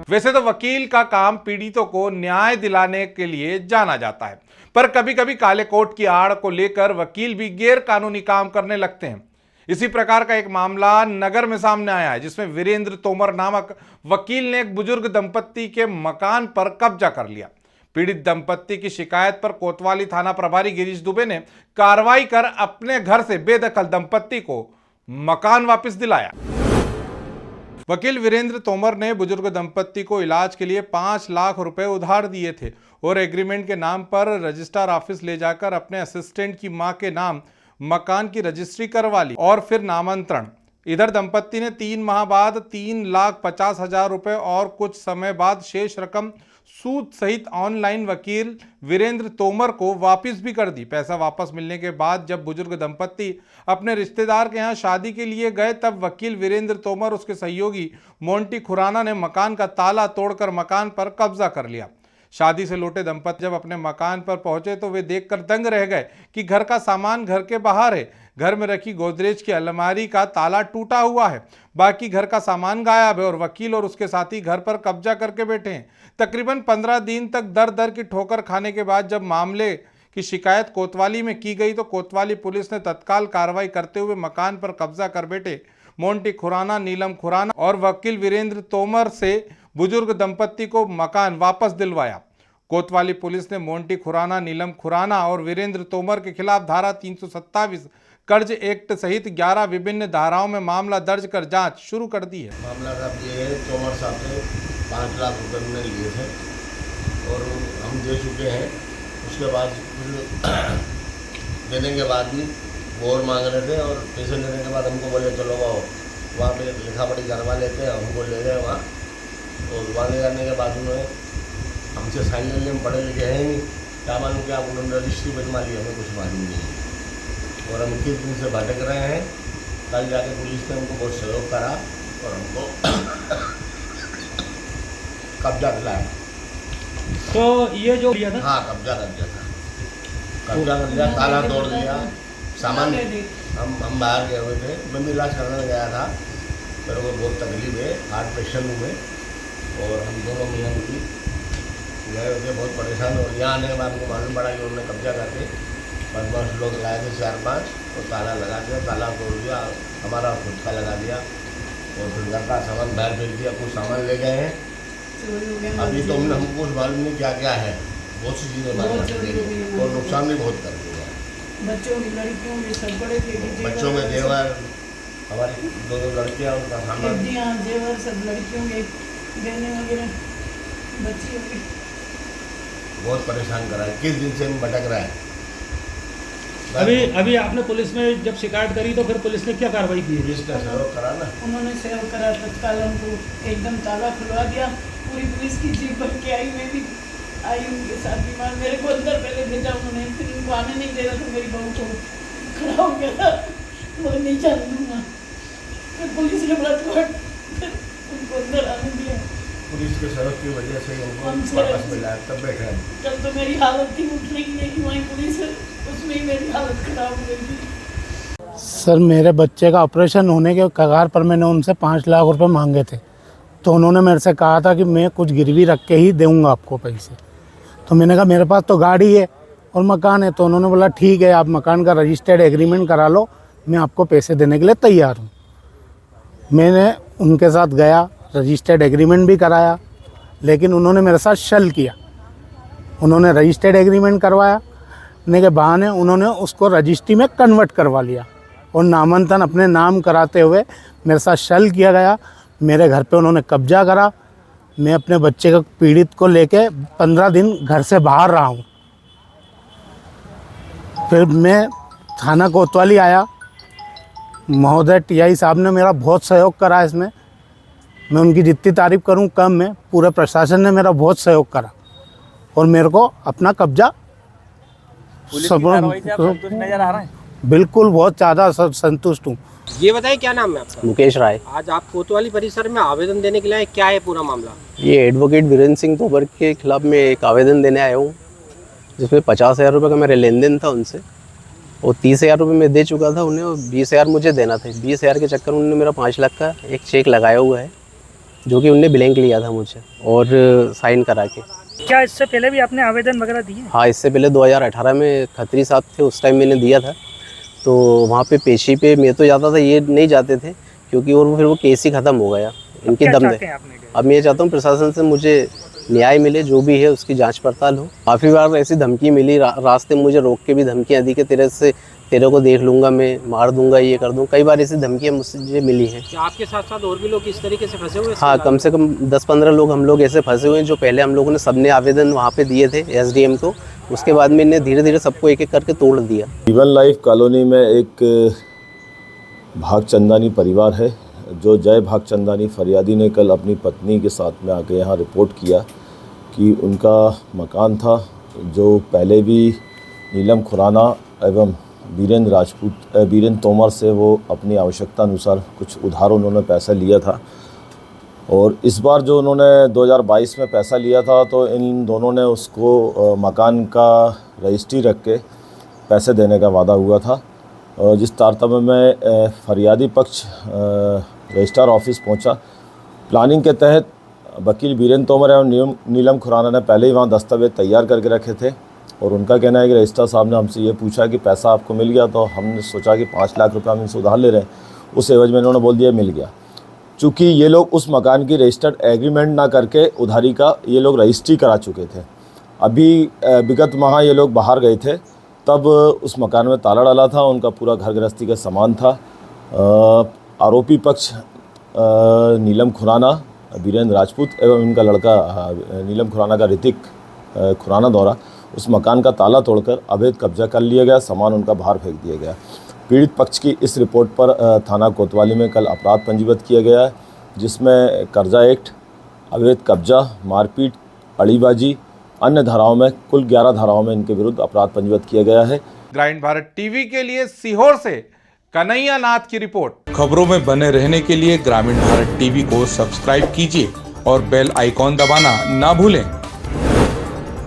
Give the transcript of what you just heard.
वैसे तो वकील का काम पीड़ितों को न्याय दिलाने के लिए जाना जाता है, पर कभी कभी काले कोट की आड़ को लेकर वकील भी गैर कानूनी काम करने लगते हैं। इसी प्रकार का एक मामला नगर में सामने आया है, जिसमें वीरेंद्र तोमर नामक वकील ने एक बुजुर्ग दंपत्ति के मकान पर कब्जा कर लिया। पीड़ित दंपत्ति की शिकायत पर कोतवाली थाना प्रभारी गिरीश दुबे ने कार्रवाई कर अपने घर से बेदखल दंपत्ति को मकान वापस दिलाया। वकील वीरेंद्र तोमर ने बुजुर्ग दंपत्ति को इलाज के लिए 5 लाख रुपए उधार दिए थे और एग्रीमेंट के नाम पर रजिस्ट्रार ऑफिस ले जाकर अपने असिस्टेंट की मां के नाम मकान की रजिस्ट्री करवा ली और फिर नामांतरण। इधर दंपत्ति ने 3 माह बाद 3,50,000 रुपए और कुछ समय बाद शेष रकम सूद सहित ऑनलाइन वकील वीरेंद्र तोमर को वापस भी कर दी। पैसा वापस मिलने के बाद जब बुजुर्ग दंपत्ति अपने रिश्तेदार के यहाँ शादी के लिए गए, तब वकील वीरेंद्र तोमर उसके सहयोगी मोंटी खुराना ने मकान का ताला तोड़कर मकान पर कब्जा कर लिया। शादी से लौटे दंपत्ति जब अपने मकान पर पहुंचे तो वे देखकर दंग रह गए कि घर का सामान घर के बाहर है। घर में रखी गोदरेज की अलमारी का ताला टूटा हुआ है, बाकी घर का सामान गायब है और वकील और उसके साथी घर पर कब्जा करके बैठे हैं। तकरीबन 15 दिन तक दर दर की ठोकर खाने के बाद जब मामले की शिकायत कोतवाली में की गई तो कोतवाली पुलिस ने तत्काल कार्रवाई करते हुए मकान पर कब्जा कर बैठे मोंटी खुराना, नीलम खुराना और वकील वीरेंद्र तोमर से बुजुर्ग दंपत्ति को मकान वापस दिलवाया। कोतवाली पुलिस ने मोंटी खुराना, नीलम खुराना और वीरेंद्र तोमर के खिलाफ धारा 327 कर्ज एक्ट सहित 11 विभिन्न धाराओं में मामला दर्ज कर जांच शुरू कर दी है। मामला साहब ये है, तोमर साहब से 5 लाख रुपये हमने लिए थे और हम दे चुके हैं। उसके बाद देने के बाद भी वो और मांग रहे थे और पैसे लेने के बाद हमको बोले चलो वहाँ पे लिखा पढ़ी करवा लेते हैं। हमको ले गए वहाँ और वहाँ ले जाने के बाद उन्होंने हमसे साइन लेने में पढ़े लिखे हैं नहीं, क्या मालूम क्या उन्होंने रजिस्ट्री बनवा ली, हमें कुछ मालूम नहीं है और हम 21 दिन से भटक रहे हैं। कल जाके पुलिस ने हमको बहुत सहयोग करा और हमको कब्जा दिलाया। तो ये जो लिया था? हाँ, कब्जा कर दिया था, कब्जा कर दिया, ताला तोड़ दिया, सामान हम बाहर गए हुए थे, मैं इलाज करने गया था, मेरे को बहुत तकलीफ है, हार्ट पेशेंट हूँ मैं और हम दोनों मियाँ बीवी गए हुए बहुत परेशान और यहाँ आने के बाद हमको मालूम पड़ा कि उन्होंने कब्जा करके 5 लोग लाए थे 4-5 और ताला लगा दिया, ताला तोड़ दिया, हमारा खुद का लगा दिया और फिर घर का सामान बाहर फेंक दिया। कुछ सामान ले गए हैं, अभी तो हमको कुछ मालूम नहीं क्या क्या है, बहुत सी चीज़ें बाहर और नुकसान भी बहुत कर दिया। बच्चों की लड़कियों के सब बड़े थे, बच्चों में जेवर, हमारी 2 लड़कियाँ, उनका सामान, जेवर सब लड़कियों के गहने वगैरह बच्चियों के बहुत परेशान करा है। किस दिन से हम भटक रहा है। अभी आपने पुलिस में जब शिकायत करी तो फिर पुलिस ने क्या कार्रवाई की? पुलिस ने सहयोग करा ना, उन्होंने सहयोग करा, तत्काल हमको एकदम ताला खुलवा दिया। पूरी पुलिस की जीप भर के आई, मैं भी आई उनके साथ। बीमार मेरे को अंदर पहले भेजा उन्होंने, फिर उनको आने नहीं दे रहा था, मेरी बहू को खड़ा हो गया था, वो नहीं जाने दूंगा। फिर पुलिस ने बड़ा फिर उनको अंदर आने दिया। पुलिस के सहयोग की वजह से उनको वापस मिला है, तब बैठे हैं। कल तो मेरी हालत थी उठने की नहीं, वहीं पुलिस उसमें ही मेरी हालत खराब हो गई थी। सर, मेरे बच्चे का ऑपरेशन होने के कगार पर मैंने उनसे 5 लाख रुपए मांगे थे, तो उन्होंने मेरे से कहा था कि मैं कुछ गिरवी रख के ही दूंगा आपको पैसे। तो मैंने कहा मेरे पास तो गाड़ी है और मकान है, तो उन्होंने बोला ठीक है, आप मकान का रजिस्टर्ड एग्रीमेंट करा लो, मैं आपको पैसे देने के लिए तैयार हूँ। मैंने उनके साथ गया, रजिस्टर्ड एग्रीमेंट भी कराया, लेकिन उन्होंने मेरे साथ छल किया। उन्होंने रजिस्टर्ड एग्रीमेंट करवाया ने के बहाने उन्होंने उसको रजिस्ट्री में कन्वर्ट करवा लिया और नामांकन अपने नाम कराते हुए मेरे साथ छल किया गया। मेरे घर पे उन्होंने कब्जा करा। मैं अपने बच्चे को पीड़ित को लेके 15 दिन घर से बाहर रहा हूँ। फिर मैं थाना कोतवाली आया। महोदय टीआई साहब ने मेरा बहुत सहयोग करा इसमें, मैं उनकी जितनी तारीफ़ करूं कम है। पूरे प्रशासन ने मेरा बहुत सहयोग करा और मेरे को अपना कब्जा नजर आ रहा है। बिल्कुल, बहुत ज़्यादा संतुष्ट हूँ। ये बताइए क्या नाम है आपका? मुकेश राय। आज आप कोतवाली परिसर में आवेदन देने के लिए आए, क्या है पूरा मामला? ये एडवोकेट वीरेंद्र सिंह तोमर के खिलाफ मैं एक आवेदन देने आया हूँ, जिसमें 50,000 रुपये का मेरा लेन देन था उनसे और 30,000 रुपये मैं दे चुका था उन्हें और 20,000 मुझे देना थे। 20,000 के चक्कर में उन्होंने मेरा 5 लाख का एक चेक लगाया हुआ है जो कि उनने ब्लैंक लिया था मुझे और साइन करा के। क्या इससे पहले भी आपने आवेदन वगैरह दिए? हाँ, इससे पहले 2018 में खत्री साहब थे, उस टाइम मैंने दिया था। तो वहाँ पे पेशी पे मैं तो जाता था, ये नहीं जाते थे क्योंकि और फिर वो केस ही ख़त्म हो गया इनके दम चाहते पे। हैं आपने? अब मैं ये चाहता हूँ प्रशासन से मुझे न्याय मिले, जो भी है उसकी जांच पड़ताल हो। काफ़ी बार ऐसी धमकी मिली, रास्ते में मुझे रोक के भी धमकियाँ दी कि तेरे को देख लूँगा, मैं मार दूंगा, ये कर दूँ। कई बार ऐसी धमकियाँ मुझे मिली हैं। क्या आपके साथ साथ और भी लोग इस तरीके से फंसे हुए हैं? हाँ, कम से कम 10-15 लोग हम लोग ऐसे फंसे हुए हैं जो पहले हम लोगों ने सबने आवेदन वहाँ पे दिए थे SDM को, उसके बाद में इन्हें धीरे धीरे सबको एक एक करके तोड़ दिया। जीवन लाइफ कॉलोनी में एक भागचंदानी परिवार है। जो जय भागचंदानी फरियादी ने कल अपनी पत्नी के साथ में आके यहाँ रिपोर्ट किया कि उनका मकान था जो पहले भी नीलम खुराना एवं वीरेंद्र तोमर से वो अपनी आवश्यकता अनुसार कुछ उधार उन्होंने पैसा लिया था। और इस बार जो उन्होंने 2022 में पैसा लिया था तो इन दोनों ने उसको मकान का रजिस्ट्री रख के पैसे देने का वादा हुआ था। जिस तारतम्य में फरियादी पक्ष रजिस्ट्रार ऑफिस पहुंचा। प्लानिंग के तहत वकील वीरेंद्र तोमर एवं नीलम खुराना ने पहले ही वहां दस्तावेज तैयार करके रखे थे और उनका कहना है कि रजिस्ट्रार साहब ने हमसे ये पूछा कि पैसा आपको मिल गया, तो हमने सोचा कि 5 लाख रुपये हम इनसे उधार ले रहे हैं, उस एवज में इन्होंने बोल दिया मिल गया। चूँकि ये लोग उस मकान की रजिस्टर्ड एग्रीमेंट ना करके उधारी का ये लोग रजिस्ट्री करा चुके थे। अभी विगत माह ये लोग बाहर गए थे, तब उस मकान में ताला डाला था, उनका पूरा घर गृहस्थी का सामान था। आरोपी पक्ष नीलम खुराना, वीरेंद्र राजपूत एवं इनका लड़का नीलम खुराना का ऋतिक खुराना द्वारा उस मकान का ताला तोड़कर अवैध कब्जा कर लिया गया, सामान उनका बाहर फेंक दिया गया। पीड़ित पक्ष की इस रिपोर्ट पर थाना कोतवाली में कल अपराध पंजीबद्ध किया गया है, जिसमें कर्जा एक्ट, अवैध कब्जा, मारपीट, अड़ीबाजी, अन्य धाराओं में कुल 11 धाराओं में इनके विरुद्ध अपराध पंजीबद्ध किया गया है। ग्रामीण भारत टीवी के लिए सीहोर से कन्हैया नाथ की रिपोर्ट। खबरों में बने रहने के लिए ग्रामीण भारत टीवी को सब्सक्राइब कीजिए और बेल आइकॉन दबाना ना भूलें।